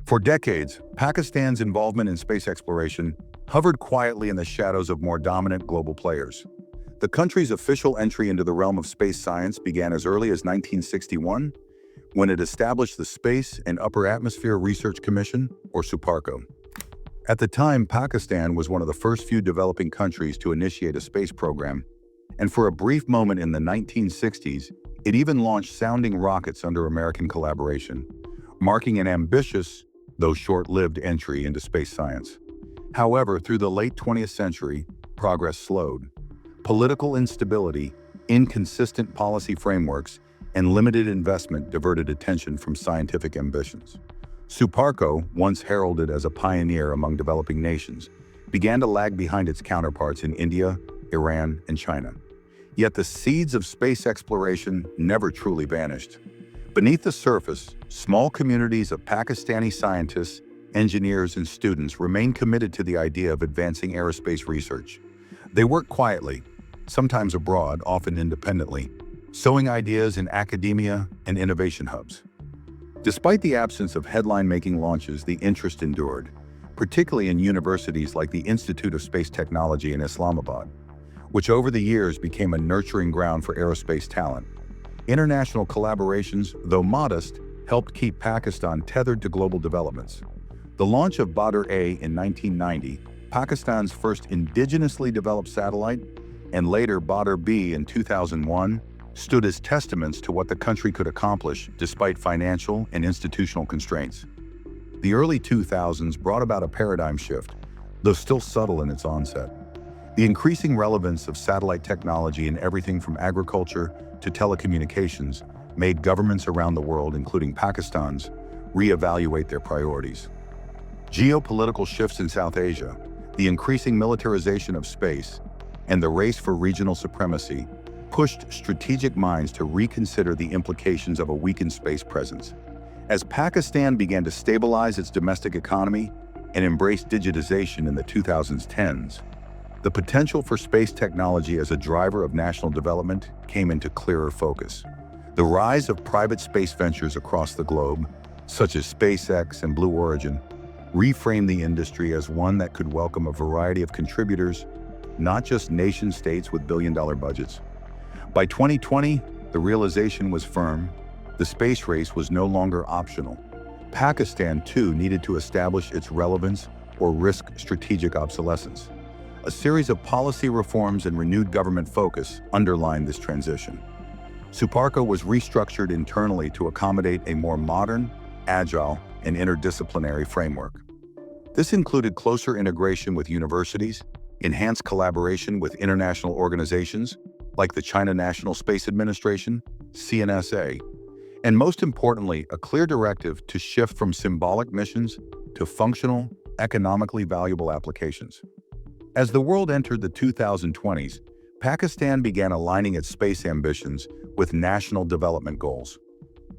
For decades, Pakistan's involvement in space exploration hovered quietly in the shadows of more dominant global players. The country's official entry into the realm of space science began as early as 1961, when it established the Space and Upper Atmosphere Research Commission, or SUPARCO. At the time, Pakistan was one of the first few developing countries to initiate a space program, and for a brief moment in the 1960s, it even launched sounding rockets under American collaboration, marking an ambitious, though short-lived entry into space science. However, through the late 20th century, progress slowed. Political instability, inconsistent policy frameworks, and limited investment diverted attention from scientific ambitions. SUPARCO, once heralded as a pioneer among developing nations, began to lag behind its counterparts in India, Iran, and China. Yet the seeds of space exploration never truly vanished. Beneath the surface, small communities of Pakistani scientists, engineers, and students remain committed to the idea of advancing aerospace research. They work quietly, sometimes abroad, often independently, sowing ideas in academia and innovation hubs. Despite the absence of headline-making launches, the interest endured, particularly in universities like the Institute of Space Technology in Islamabad, which over the years became a nurturing ground for aerospace talent. International collaborations, though modest, helped keep Pakistan tethered to global developments. The launch of Badr-A in 1990, Pakistan's first indigenously developed satellite, and later Badr-B in 2001, stood as testaments to what the country could accomplish despite financial and institutional constraints. The early 2000s brought about a paradigm shift, though still subtle in its onset. The increasing relevance of satellite technology in everything from agriculture to telecommunications made governments around the world, including Pakistan's, reevaluate their priorities. Geopolitical shifts in South Asia, the increasing militarization of space, and the race for regional supremacy pushed strategic minds to reconsider the implications of a weakened space presence. As Pakistan began to stabilize its domestic economy and embrace digitization in the 2010s, the potential for space technology as a driver of national development came into clearer focus. The rise of private space ventures across the globe, such as SpaceX and Blue Origin, reframed the industry as one that could welcome a variety of contributors, not just nation-states with billion-dollar budgets. By 2020, the realization was firm. The space race was no longer optional. Pakistan, too, needed to establish its relevance or risk strategic obsolescence. A series of policy reforms and renewed government focus underlined this transition. SUPARCO was restructured internally to accommodate a more modern, agile, and interdisciplinary framework. This included closer integration with universities, enhanced collaboration with international organizations like the China National Space Administration, CNSA, and most importantly, a clear directive to shift from symbolic missions to functional, economically valuable applications. As the world entered the 2020s, Pakistan began aligning its space ambitions with national development goals.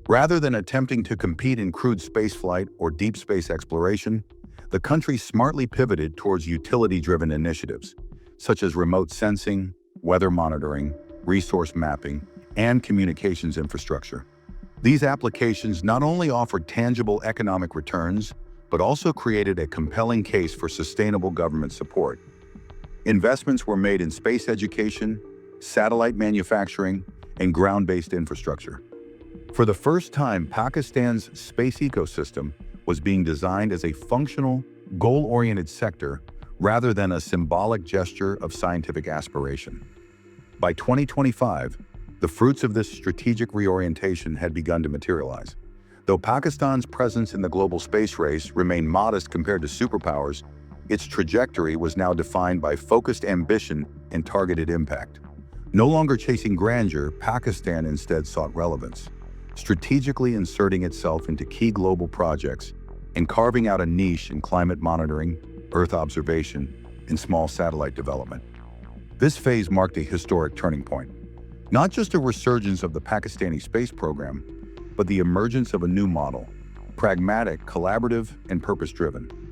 Rather than attempting to compete in crewed spaceflight or deep space exploration, the country smartly pivoted towards utility-driven initiatives, such as remote sensing, weather monitoring, resource mapping, and communications infrastructure. These applications not only offered tangible economic returns, but also created a compelling case for sustainable government support. Investments were made in space education, satellite manufacturing, and ground-based infrastructure. For the first time, Pakistan's space ecosystem was being designed as a functional, goal-oriented sector rather than a symbolic gesture of scientific aspiration. By 2025, the fruits of this strategic reorientation had begun to materialize. Though Pakistan's presence in the global space race remained modest compared to superpowers, its trajectory was now defined by focused ambition and targeted impact. No longer chasing grandeur, Pakistan instead sought relevance, strategically inserting itself into key global projects and carving out a niche in climate monitoring, Earth observation, and small satellite development. This phase marked a historic turning point, not just a resurgence of the Pakistani space program, but the emergence of a new model, pragmatic, collaborative, and purpose-driven.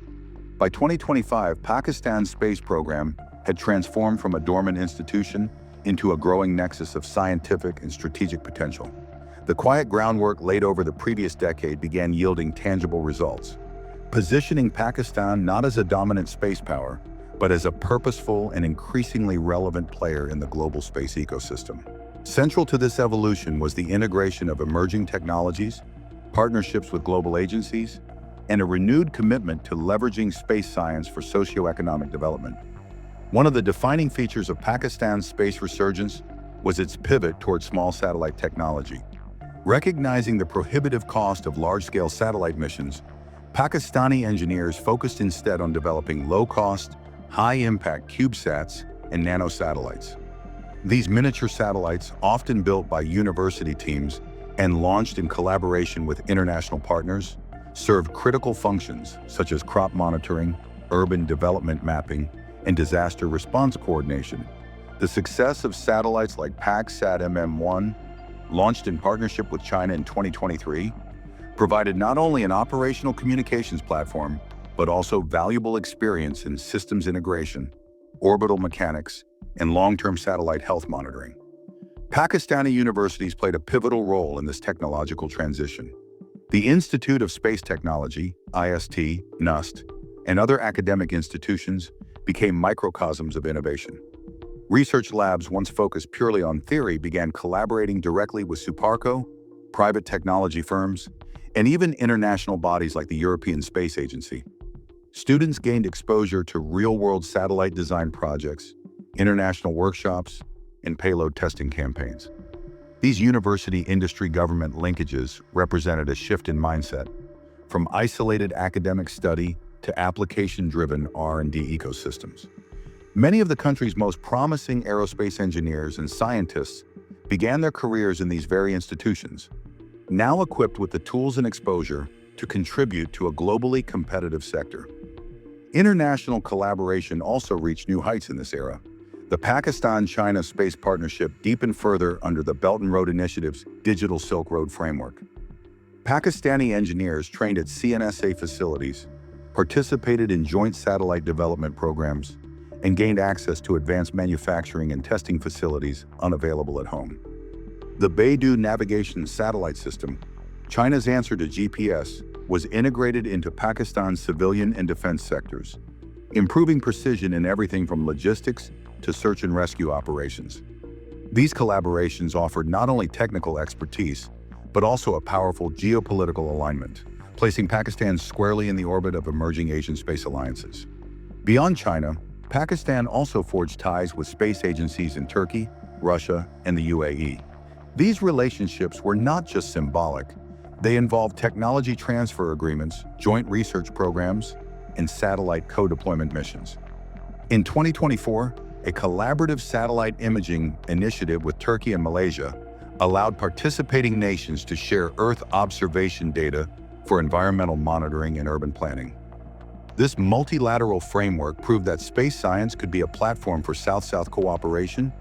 By 2025, Pakistan's space program had transformed from a dormant institution into a growing nexus of scientific and strategic potential. The quiet groundwork laid over the previous decade began yielding tangible results. positioning Pakistan not as a dominant space power, but as a purposeful and increasingly relevant player in the global space ecosystem. Central to this evolution was the integration of emerging technologies, partnerships with global agencies, and a renewed commitment to leveraging space science for socio-economic development. One of the defining features of Pakistan's space resurgence was its pivot towards small satellite technology. Recognizing the prohibitive cost of large-scale satellite missions, Pakistani engineers focused instead on developing low-cost, high-impact CubeSats and nanosatellites. These miniature satellites, often built by university teams and launched in collaboration with international partners, served critical functions such as crop monitoring, urban development mapping, and disaster response coordination. The success of satellites like PAC-SAT-MM1, launched in partnership with China in 2023, provided not only an operational communications platform, but also valuable experience in systems integration, orbital mechanics, and long-term satellite health monitoring. Pakistani universities played a pivotal role in this technological transition. The Institute of Space Technology, IST, NUST, and other academic institutions became microcosms of innovation. Research labs once focused purely on theory began collaborating directly with SUPARCO, private technology firms, and even international bodies like the European Space Agency. Students gained exposure to real-world satellite design projects, international workshops, and payload testing campaigns. These university-industry-government linkages represented a shift in mindset, from isolated academic study to application-driven R&D ecosystems. Many of the country's most promising aerospace engineers and scientists began their careers in these very institutions, now equipped with the tools and exposure to contribute to a globally competitive sector. International collaboration also reached new heights in this era. The Pakistan-China Space Partnership deepened further under the Belt and Road Initiative's Digital Silk Road framework. Pakistani engineers trained at CNSA facilities, participated in joint satellite development programs, and gained access to advanced manufacturing and testing facilities unavailable at home. The Beidou navigation satellite system, China's answer to GPS, was integrated into Pakistan's civilian and defense sectors, improving precision in everything from logistics to search and rescue operations. These collaborations offered not only technical expertise, but also a powerful geopolitical alignment, placing Pakistan squarely in the orbit of emerging Asian space alliances. Beyond China, Pakistan also forged ties with space agencies in Turkey, Russia, and the UAE. These relationships were not just symbolic. They involved technology transfer agreements, joint research programs, and satellite co-deployment missions. In 2024, a collaborative satellite imaging initiative with Turkey and Malaysia allowed participating nations to share Earth observation data for environmental monitoring and urban planning. This multilateral framework proved that space science could be a platform for South-South cooperation,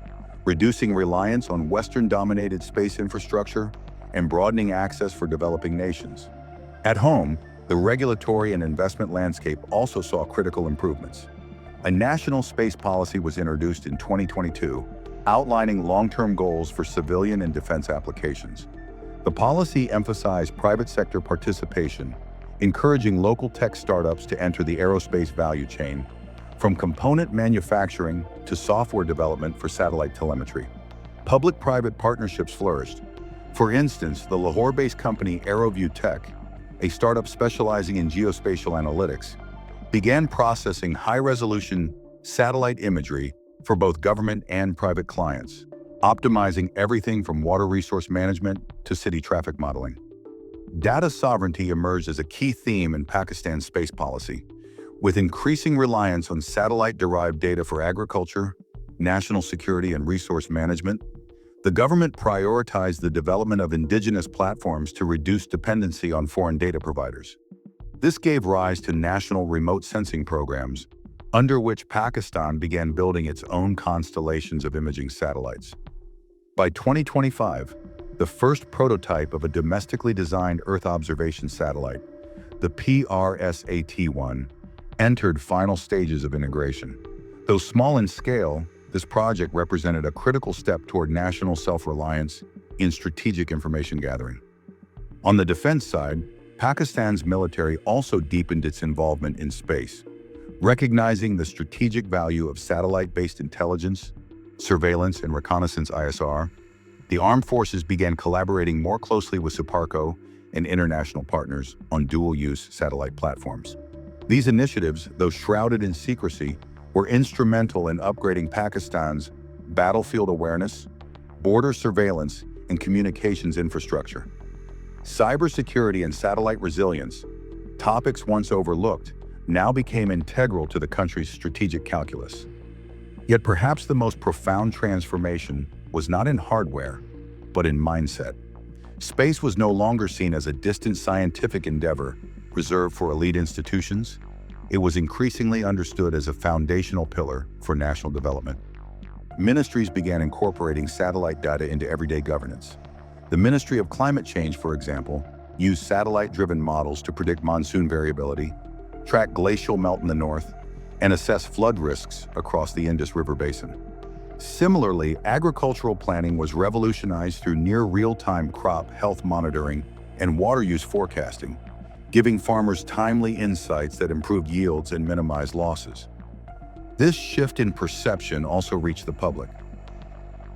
reducing reliance on Western-dominated space infrastructure and broadening access for developing nations. At home, the regulatory and investment landscape also saw critical improvements. A national space policy was introduced in 2022, outlining long-term goals for civilian and defense applications. The policy emphasized private sector participation, encouraging local tech startups to enter the aerospace value chain, from component manufacturing to software development for satellite telemetry. Public-private partnerships flourished. For instance, the Lahore-based company AeroView Tech, a startup specializing in geospatial analytics, began processing high-resolution satellite imagery for both government and private clients, optimizing everything from water resource management to city traffic modeling. Data sovereignty emerged as a key theme in Pakistan's space policy, with increasing reliance on satellite-derived data for agriculture, national security, and resource management. The government prioritized the development of indigenous platforms to reduce dependency on foreign data providers. This gave rise to national remote sensing programs, under which Pakistan began building its own constellations of imaging satellites. By 2025, the first prototype of a domestically designed Earth observation satellite, the PRSAT-1, entered final stages of integration. Though small in scale, this project represented a critical step toward national self-reliance in strategic information gathering. On the defense side, Pakistan's military also deepened its involvement in space, recognizing the strategic value of satellite-based intelligence, surveillance, and reconnaissance (ISR). The armed forces began collaborating more closely with SUPARCO and international partners on dual-use satellite platforms. These initiatives, though shrouded in secrecy, were instrumental in upgrading Pakistan's battlefield awareness, border surveillance, and communications infrastructure. Cybersecurity and satellite resilience, topics once overlooked, now became integral to the country's strategic calculus. Yet perhaps the most profound transformation was not in hardware, but in mindset. Space was no longer seen as a distant scientific endeavor reserved for elite institutions. It was increasingly understood as a foundational pillar for national development. Ministries began incorporating satellite data into everyday governance. The Ministry of Climate Change, for example, used satellite-driven models to predict monsoon variability, track glacial melt in the north, and assess flood risks across the Indus River basin. Similarly, agricultural planning was revolutionized through near real-time crop health monitoring and water use forecasting, giving farmers timely insights that improved yields and minimized losses. This shift in perception also reached the public.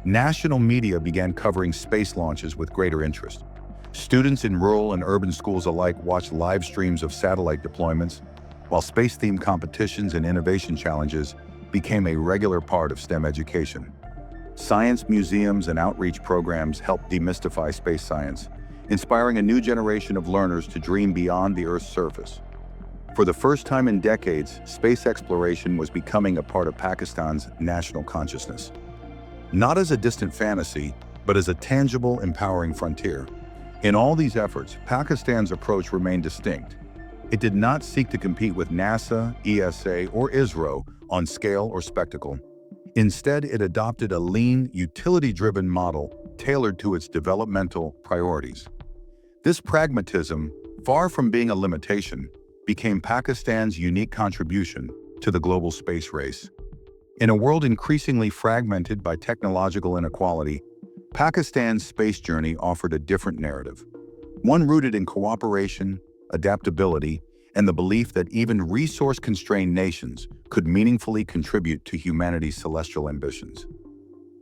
National media began covering space launches with greater interest. Students in rural and urban schools alike watched live streams of satellite deployments, while space-themed competitions and innovation challenges became a regular part of STEM education. Science museums and outreach programs helped demystify space science, inspiring a new generation of learners to dream beyond the Earth's surface. For the first time in decades, space exploration was becoming a part of Pakistan's national consciousness. Not as a distant fantasy, but as a tangible, empowering frontier. In all these efforts, Pakistan's approach remained distinct. It did not seek to compete with NASA, ESA, or ISRO on scale or spectacle. Instead, it adopted a lean, utility-driven model tailored to its developmental priorities. This pragmatism, far from being a limitation, became Pakistan's unique contribution to the global space race. In a world increasingly fragmented by technological inequality, Pakistan's space journey offered a different narrative, one rooted in cooperation, adaptability, and the belief that even resource-constrained nations could meaningfully contribute to humanity's celestial ambitions.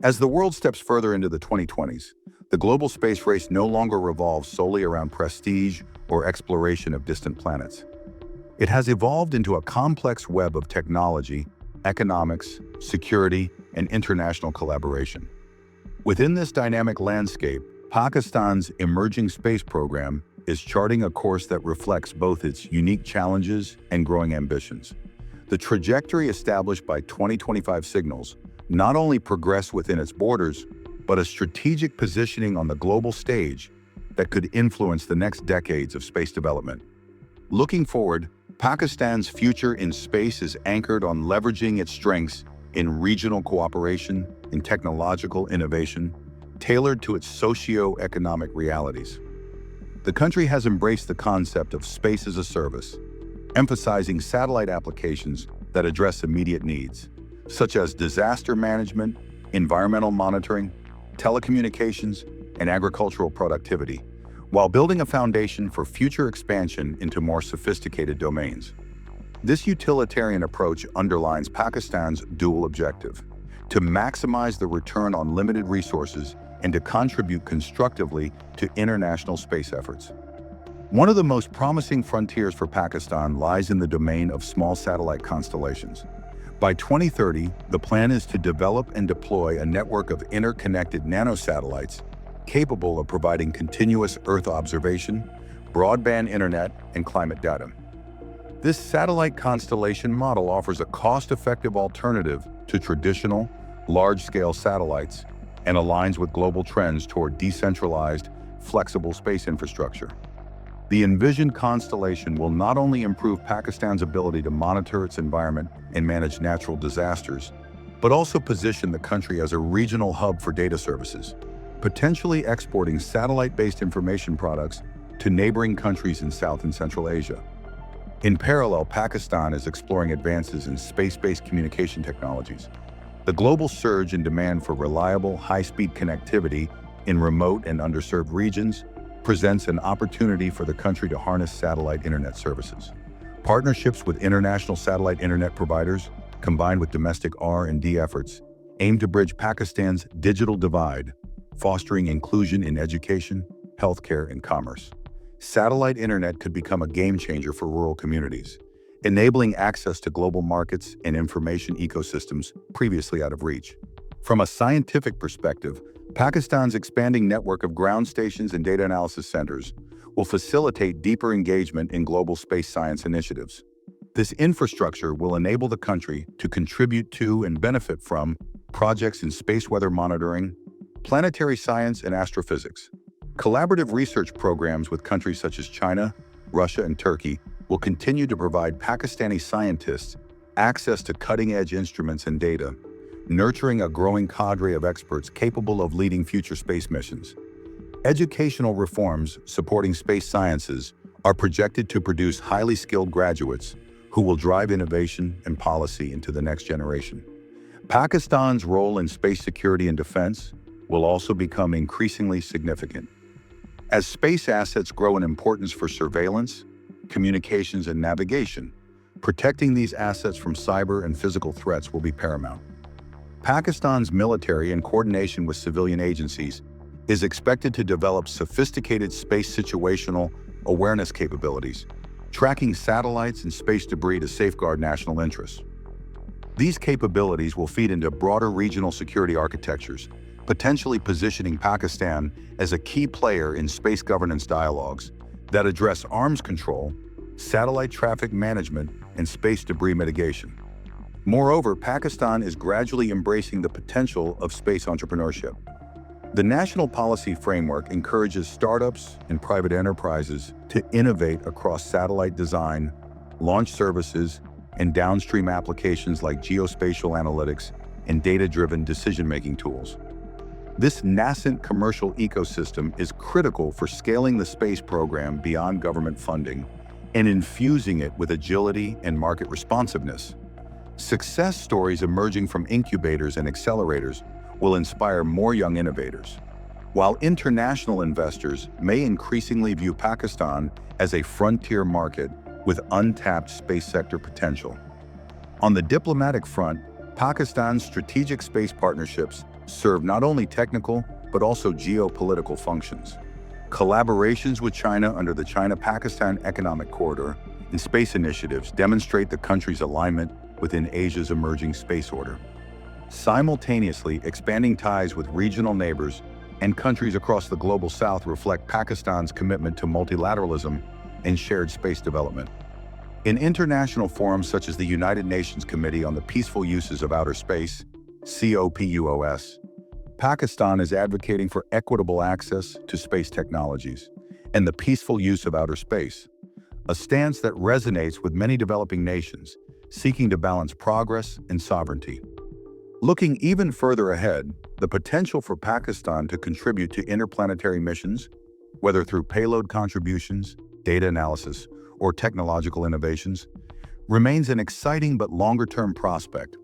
As the world steps further into the 2020s, the global space race no longer revolves solely around prestige or exploration of distant planets. It has evolved into a complex web of technology, economics, security, and international collaboration. Within this dynamic landscape, Pakistan's emerging space program is charting a course that reflects both its unique challenges and growing ambitions. The trajectory established by 2025 signals not only progress within its borders, but a strategic positioning on the global stage that could influence the next decades of space development. Looking forward, Pakistan's future in space is anchored on leveraging its strengths in regional cooperation and technological innovation, tailored to its socio-economic realities. The country has embraced the concept of space as a service, emphasizing satellite applications that address immediate needs, such as disaster management, environmental monitoring, telecommunications, and agricultural productivity, while building a foundation for future expansion into more sophisticated domains. This utilitarian approach underlines Pakistan's dual objective: to maximize the return on limited resources and to contribute constructively to international space efforts. One of the most promising frontiers for Pakistan lies in the domain of small satellite constellations. By 2030, the plan is to develop and deploy a network of interconnected nanosatellites capable of providing continuous Earth observation, broadband internet, and climate data. This satellite constellation model offers a cost-effective alternative to traditional, large-scale satellites and aligns with global trends toward decentralized, flexible space infrastructure. The envisioned constellation will not only improve Pakistan's ability to monitor its environment and manage natural disasters, but also position the country as a regional hub for data services, potentially exporting satellite-based information products to neighboring countries in South and Central Asia. In parallel, Pakistan is exploring advances in space-based communication technologies. The global surge in demand for reliable, high-speed connectivity in remote and underserved regions presents an opportunity for the country to harness satellite internet services. Partnerships with international satellite internet providers, combined with domestic R&D efforts, aim to bridge Pakistan's digital divide, fostering inclusion in education, healthcare, and commerce. Satellite internet could become a game changer for rural communities, enabling access to global markets and information ecosystems previously out of reach. From a scientific perspective, Pakistan's expanding network of ground stations and data analysis centers will facilitate deeper engagement in global space science initiatives. This infrastructure will enable the country to contribute to and benefit from projects in space weather monitoring, planetary science, and astrophysics. Collaborative research programs with countries such as China, Russia, and Turkey will continue to provide Pakistani scientists access to cutting-edge instruments and data, nurturing a growing cadre of experts capable of leading future space missions. Educational reforms supporting space sciences are projected to produce highly skilled graduates who will drive innovation and policy into the next generation. Pakistan's role in space security and defense will also become increasingly significant. As space assets grow in importance for surveillance, communications, and navigation, protecting these assets from cyber and physical threats will be paramount. Pakistan's military, in coordination with civilian agencies, is expected to develop sophisticated space situational awareness capabilities, tracking satellites and space debris to safeguard national interests. These capabilities will feed into broader regional security architectures, potentially positioning Pakistan as a key player in space governance dialogues that address arms control, satellite traffic management, and space debris mitigation. Moreover, Pakistan is gradually embracing the potential of space entrepreneurship. The national policy framework encourages startups and private enterprises to innovate across satellite design, launch services, and downstream applications like geospatial analytics and data-driven decision-making tools. This nascent commercial ecosystem is critical for scaling the space program beyond government funding and infusing it with agility and market responsiveness. Success stories emerging from incubators and accelerators will inspire more young innovators, while international investors may increasingly view Pakistan as a frontier market with untapped space sector potential. On the diplomatic front, Pakistan's strategic space partnerships serve not only technical but also geopolitical functions. Collaborations with China under the China-Pakistan Economic Corridor and space initiatives demonstrate the country's alignment within Asia's emerging space order. Simultaneously, expanding ties with regional neighbors and countries across the global south reflect Pakistan's commitment to multilateralism and shared space development. In international forums such as the United Nations Committee on the Peaceful Uses of Outer Space, COPUOS, Pakistan is advocating for equitable access to space technologies and the peaceful use of outer space, a stance that resonates with many developing nations seeking to balance progress and sovereignty. Looking even further ahead, the potential for Pakistan to contribute to interplanetary missions, whether through payload contributions, data analysis, or technological innovations, remains an exciting but longer-term prospect.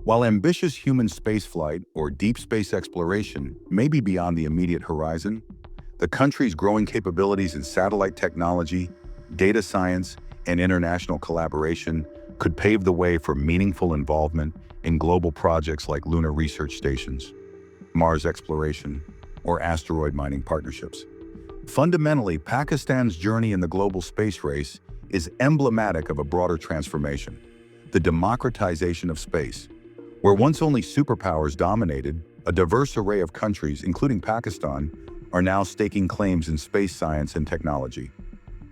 While ambitious human spaceflight or deep space exploration may be beyond the immediate horizon, the country's growing capabilities in satellite technology, data science, and international collaboration could pave the way for meaningful involvement in global projects like lunar research stations, Mars exploration, or asteroid mining partnerships. Fundamentally, Pakistan's journey in the global space race is emblematic of a broader transformation, the democratization of space. Where once only superpowers dominated, a diverse array of countries, including Pakistan, are now staking claims in space science and technology.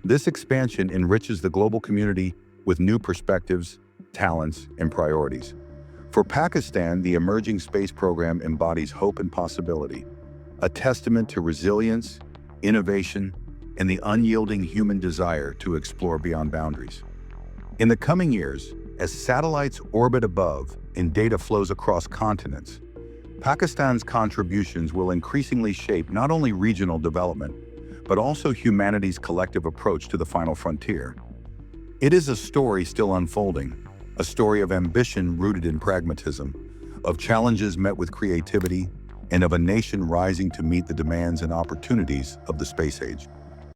This expansion enriches the global community with new perspectives, talents, and priorities. For Pakistan, the emerging space program embodies hope and possibility, a testament to resilience, innovation, and the unyielding human desire to explore beyond boundaries. In the coming years, as satellites orbit above and data flows across continents, Pakistan's contributions will increasingly shape not only regional development, but also humanity's collective approach to the final frontier. It is a story still unfolding, a story of ambition rooted in pragmatism, of challenges met with creativity, and of a nation rising to meet the demands and opportunities of the space age.